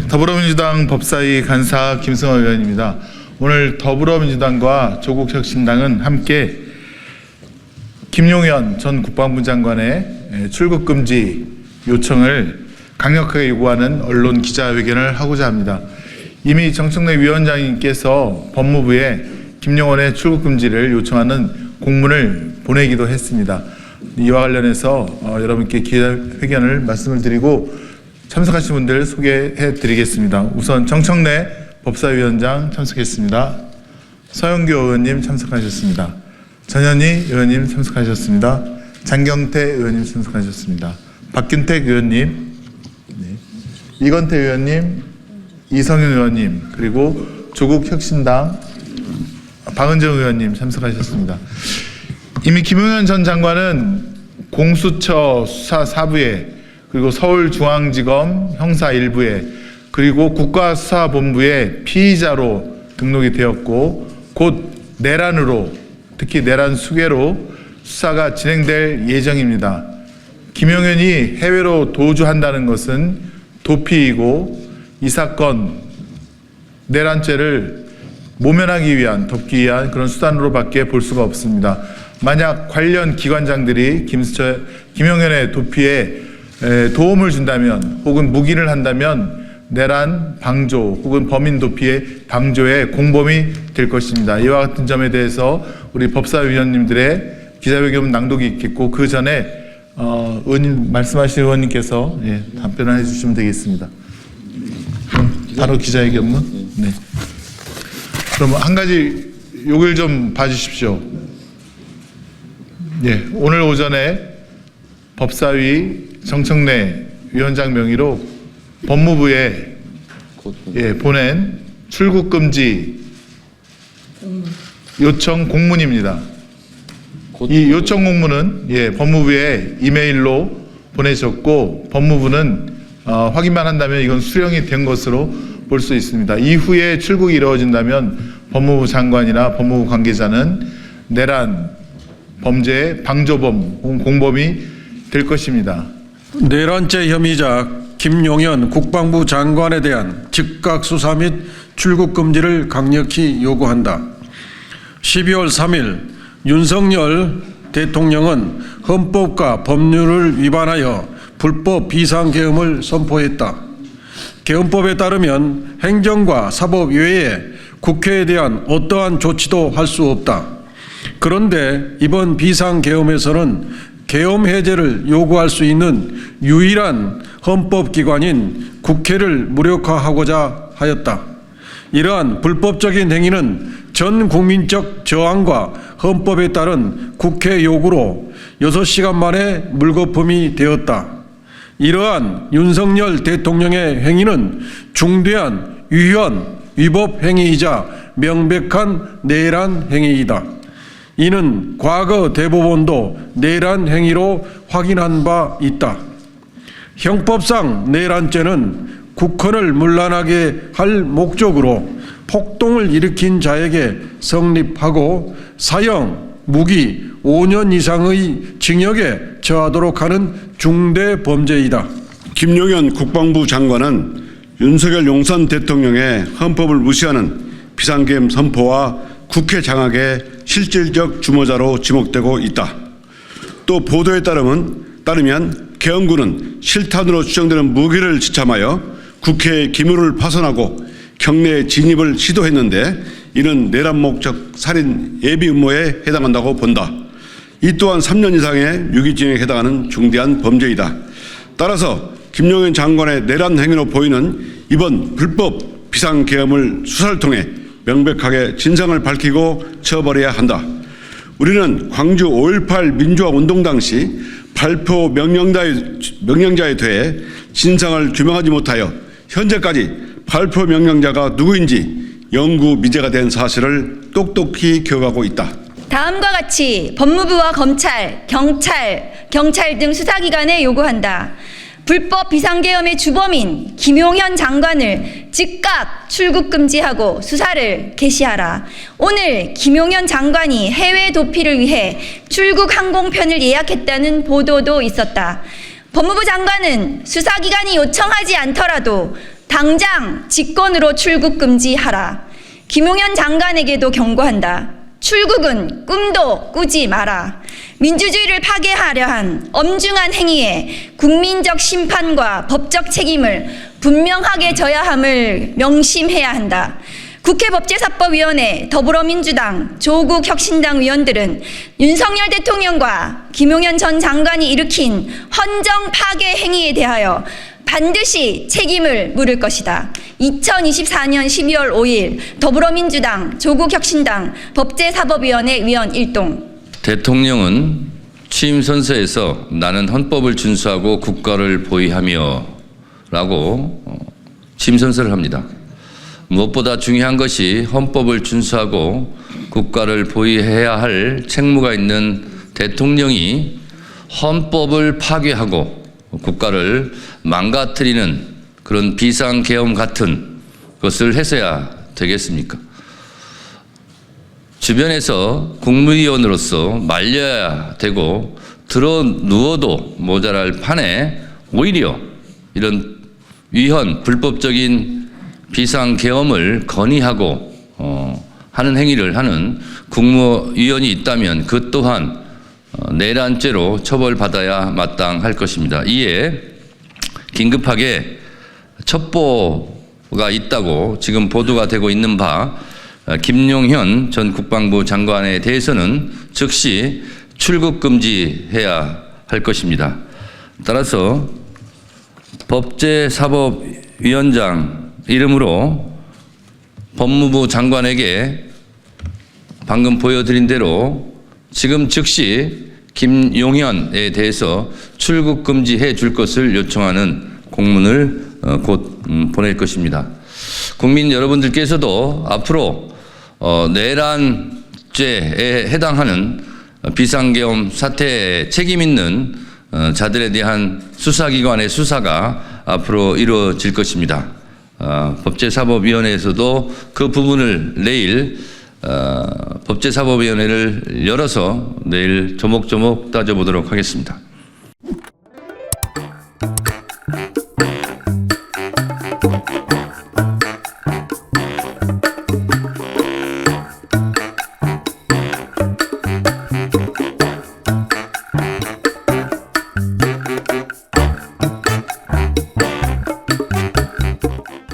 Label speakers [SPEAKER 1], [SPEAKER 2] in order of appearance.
[SPEAKER 1] 더불어민주당 법사위 간사 김승호 의원입니다. 오늘 더불어민주당과 조국혁신당은 함께 김용현 전 국방부 장관의 출국 금지 요청을 강력하게 요구하는 언론 기자회견을 하고자 합니다. 이미 정청래 위원장님께서 법무부에 김용현의 출국 금지를 요청하는 공문을 보내기도 했습니다. 이와 관련해서 여러분께 기자회견을 말씀을 드리고 참석하신 분들 소개해 드리겠습니다. 우선 정청래 법사위원장 참석했습니다. 서영교 의원님 참석하셨습니다. 전현희 의원님 참석하셨습니다. 장경태 의원님 참석하셨습니다. 박균택 의원님, 이건태 의원님, 이성윤 의원님, 그리고 조국혁신당 박은정 의원님 참석하셨습니다. 이미 김용현 전 장관은 공수처 수사 4부에 그리고 서울중앙지검 형사 1부에 그리고 국가수사본부에 피의자로 등록이 되었고 곧 내란으로, 특히 내란 수괴로 수사가 진행될 예정입니다. 김용현이 해외로 도주한다는 것은 도피이고 이 사건 내란죄를 모면하기 위한, 덮기 위한 그런 수단으로밖에 볼 수가 없습니다. 만약 관련 기관장들이 김용현의 도피에 도움을 준다면 혹은 묵인을 한다면 내란 방조 혹은 범인 도피의 방조의 공범이 될 것입니다. 이와 같은 점에 대해서 우리 법사위원님들의 기자회견 낭독이 있겠고 그 전에 의원님 말씀하신 의원님께서 답변을 해주시면 되겠습니다. 바로 기자회견문. 네. 그럼 한 가지 요걸 좀 봐주십시오. 오늘 오전에 법사위 정청래 위원장 명의로 법무부에 보낸 출국 금지 요청 공문입니다. 이 요청 공문은 법무부에 이메일로 보내셨고 법무부는 확인만 한다면 이건 수령이 된 것으로 볼 수 있습니다. 이후에 출국이 이루어진다면 법무부 장관이나 법무부 관계자는 내란 범죄의 방조범 혹은 공범이 될 것입니다.
[SPEAKER 2] 내란죄 혐의자 김용현 국방부 장관에 대한 즉각 수사 및 출국 금지를 강력히 요구한다. 12월 3일 윤석열 대통령은 헌법과 법률을 위반하여 불법 비상계엄을 선포했다. 계엄법에 따르면 행정과 사법 외에 국회에 대한 어떠한 조치도 할 수 없다. 그런데 이번 비상계엄에서는 계엄 해제를 요구할 수 있는 유일한 헌법기관인 국회를 무력화하고자 하였다. 이러한 불법적인 행위는 전 국민적 저항과 헌법에 따른 국회 요구로 6시간 만에 물거품이 되었다. 이러한 윤석열 대통령의 행위는 중대한 위헌, 위법 행위이자 명백한 내란 행위이다. 이는 과거 대법원도 내란 행위로 확인한 바 있다. 형법상 내란죄는 국헌을 문란하게 할 목적으로 폭동을 일으킨 자에게 성립하고 사형, 무기 5년 이상의 징역에 처하도록 하는 중대 범죄이다.
[SPEAKER 3] 김용현 국방부 장관은 윤석열 용산 대통령의 헌법을 무시하는 비상계엄 선포와 국회 장악의 실질적 주모자로 지목되고 있다. 또 보도에 따르면 계엄군은 실탄으로 추정되는 무기를 지참하여 국회의 기물을 파손하고 경내에 진입을 시도했는데 이는 내란 목적 살인 예비 음모에 해당한다고 본다. 이 또한 3년 이상의 유기징역에 해당하는 중대한 범죄이다. 따라서 김용현 장관의 내란 행위로 보이는 이번 불법 비상계엄을 수사를 통해 명백하게 진상을 밝히고 처벌해야 한다. 우리는 광주 5.18 민주화 운동 당시 발표 명령자에 대해 진상을 규명하지 못하여 현재까지 발표 명령자가 누구인지 영구 미제가 된 사실을 똑똑히 기억하고 있다.
[SPEAKER 4] 다음과 같이 법무부와 검찰, 경찰 등 수사기관에 요구한다. 불법 비상계엄의 주범인 김용현 장관을 즉각 출국 금지하고 수사를 개시하라. 오늘 김용현 장관이 해외 도피를 위해 출국 항공편을 예약했다는 보도도 있었다. 법무부 장관은 수사기관이 요청하지 않더라도 당장 직권으로 출국 금지하라. 김용현 장관에게도 경고한다. 출국은 꿈도 꾸지 마라. 민주주의를 파괴하려 한 엄중한 행위에 국민적 심판과 법적 책임을 분명하게 져야 함을 명심해야 한다. 국회 법제사법위원회 더불어민주당 조국혁신당 위원들은 윤석열 대통령과 김용현 전 장관이 일으킨 헌정 파괴 행위에 대하여 반드시 책임을 물을 것이다. 2024년 12월 5일 더불어민주당 조국혁신당 법제사법위원회 위원 1동.
[SPEAKER 5] 대통령은 취임 선서에서 나는 헌법을 준수하고 국가를 보위하며 라고 취임 선서를 합니다. 무엇보다 중요한 것이 헌법을 준수하고 국가를 보위해야 할 책무가 있는 대통령이 헌법을 파괴하고 국가를 망가뜨리는 그런 비상계엄 같은 것을 해서야 되겠습니까? 주변에서 국무위원으로서 말려야 되고 들어 누워도 모자랄 판에 오히려 이런 위헌 불법적인 비상계엄을 건의하고 하는 행위를 하는 국무위원이 있다면 그 또한 내란죄로 처벌받아야 마땅할 것입니다. 이에 긴급하게 첩보가 있다고 지금 보도가 되고 있는 바 김용현 전 국방부 장관에 대해서는 즉시 출국 금지해야 할 것입니다. 따라서 법제사법위원장 이름으로 법무부 장관에게 방금 보여드린 대로 지금 즉시 김용현에 대해서 출국 금지해 줄 것을 요청하는 공문을 곧 보낼 것입니다. 국민 여러분들께서도 앞으로 내란죄에 해당하는 비상계엄 사태에 책임 있는 자들에 대한 수사기관의 수사가 앞으로 이루어질 것입니다. 법제사법위원회에서도 그 부분을 내일 법제사법위원회를 열어서 내일 조목조목 따져보도록 하겠습니다.